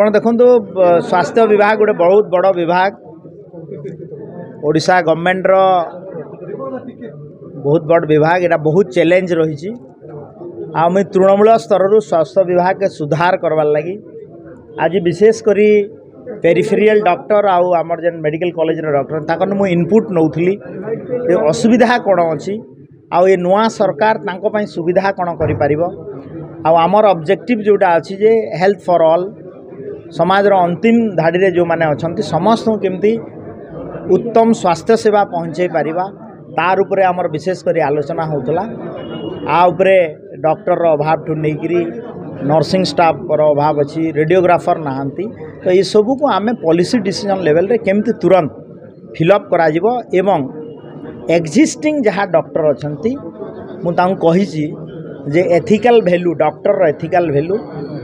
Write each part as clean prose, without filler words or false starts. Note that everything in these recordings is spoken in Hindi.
ଆପଣ ଦେଖନ୍ତୁ स्वास्थ्य विभाग गोटे बहुत बड़ विभाग ओडिशा गवर्नमेंट रो बहुत बड़ विभाग एटा बहुत चैलेंज रही आम तृणमूल स्तर स्वास्थ्य विभाग के सुधार करवार लगी आज विशेष करी पेरिफेरियल डॉक्टर आउ आमर जेन मेडिकल कॉलेज डॉक्टर ताकन मु इनपुट नौथली असुविधा कौन अच्छी आउ ये नुआ सरकार तांको पई सुविधा कौन करि परिबो आउ आमर ऑब्जेक्टिव जोटा अच्छी जे हेल्थ फॉर ऑल समाज रो अंतिम धाड़ी रे जो माने अछंती समस्त केमती उत्तम स्वास्थ्य सेवा पहुँचे पारिबा तार उपरे आमर विशेष करी आलोचना होतला आ उपरे डॉक्टर रो अभाव ठु नेकरी नर्सिंग स्टाफ रो अभाव अच्छी रेडियोग्राफर नहांती तो ये सबू को आमे पॉलिसी डिसीजन लेवल रे केमती तुरंत फिलअप करा जिवो एवं एक्जिस्टिंग जहाँ डॉक्टर अछंती मु तांको कहिछि जे एथिकल वैल्यू डॉक्टर रो एथिकल वैल्यू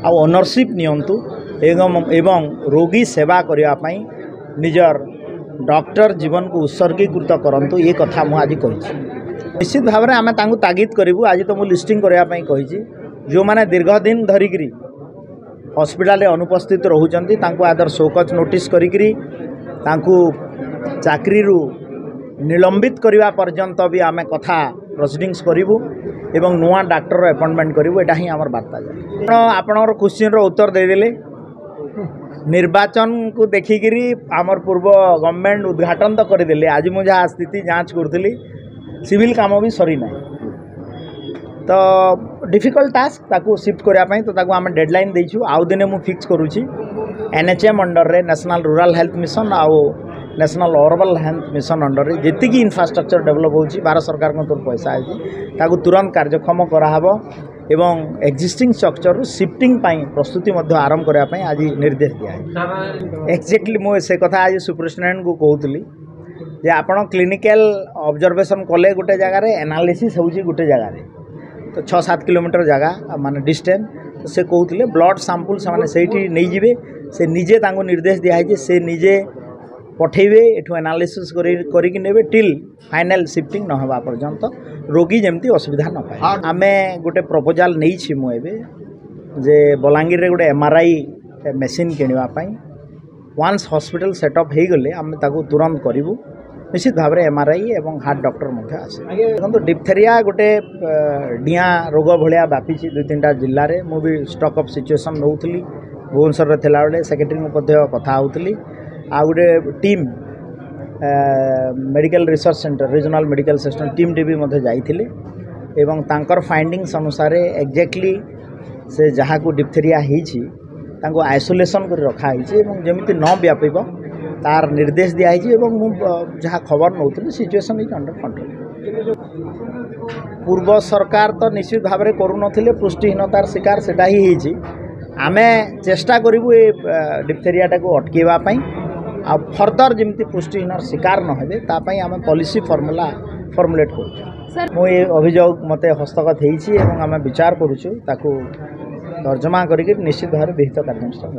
आ ओनरशिप नियंतु एवं रोगी सेवा करने पाई निजर डॉक्टर जीवन को उत्सर्गीकृत करंतु ये कथा मु आज कही निश्चित भाव में आम तागिद करूँ आज तो मुझे लिस्टिंग करने कही जो मैंने दीर्घ दिन धरिकी हॉस्पिटल अनुपस्थित रोचंती आदर शोकज नोटिस करी चाकरी निलंबित करने पर्यंत भी आम कथा प्रोसीडिंग्स करूँ एवं नुआ डॉक्टर अपॉइंटमेंट करूँ यहाँ ही आमर बार्ता जाए आपणर क्वेश्चन उत्तर देदेले निर्वाचन को देखिकी आमर पूर्व गवर्नमेंट उद्घाटन तो करदे आज मुझे स्थिति जांच करी सिविल काम भी सरी ना तो डिफिकल्ट टास्क ताकू शिफ्ट करने तो ताकू आम डेडलाइन देचु आउ दिने मु फिक्स करुँची NHM अंडर रे नेशनल रूरल हेल्थ मिशन आउ national urban health mission under रे जेतिकी इंफ्रास्ट्रक्चर डेवलप होची भारत सरकार को तोर पैसा है ताकू तुरंत कार्यक्षम कराहब एवं एक्जिस्टिंग स्ट्रक्चर शिफ्टिंग पाई प्रस्तुति आरंभ करने आज निर्देश दिया है एक्जेक्टली मु से कथा आज सुपरिटेडेंट को कहूली जे आपण क्लिनिकल ऑब्जर्वेशन कले गोटे जगार एनालिसिस होची गोटे जगार तो 6-7 किलोमीटर जगह माने डिस्टेंस तो से कहते ब्लड सैंपल से नहीं जीवे से निजे तांको निर्देश दिखाई से निजे पठेबे एठू एनालिसिस करिक नेबे टिल फाइनल शिफ्टिंग न होबा पर्यंत रोगी जमती असुविधा न पाए आमे गोटे प्रपोजल नहीं छी मु एबे जे बलांगीर रे गोटे MRI मशीन किनिबा पई वन्स हॉस्पिटल सेटअप हो गले आमे ताको तुरंत करिवु निश्चित भाव में MRI एवं हार्ट डॉक्टर मध्य आसे देखो डिप्थेरिया गोटे डिया रोग भाया व्यापी 2-3टा जिले में मुझे स्टॉक ऑफ सिचुएशन नौली भुवनेश्वर थिला बेले सेक्रेटरी कथा होती आ गोटे team medical research centre regional medical section team T भी जाइथिले एवं तांकर फाइंडिंग्स अनुसार एक्जेक्टली से जहाँ को डिप्थेरिया होती आइसोलेशन कर रखाई जमी न व्यापीब तार निर्देश दिखाई जहाँ खबर नौली सिचुएशन इज अंडर कंट्रोल पूर्व सरकार तो निश्चित भाव में करूनथिले पुष्टिहीनतार शिकार सेटा ही होती आमे चेष्टा करूँ ये डिप्थेरिया को अटकेवाई आ फर्दर जमी पुष्टिहीन शिकार नहे तापाई आम पॉलिसी फॉर्मुलेट कर मु ये अभियोग मते हस्तगत होती आम विचार करुचु ताकू तर्जमा करके निश्चित भाव विहित कार्यानुष्ठान।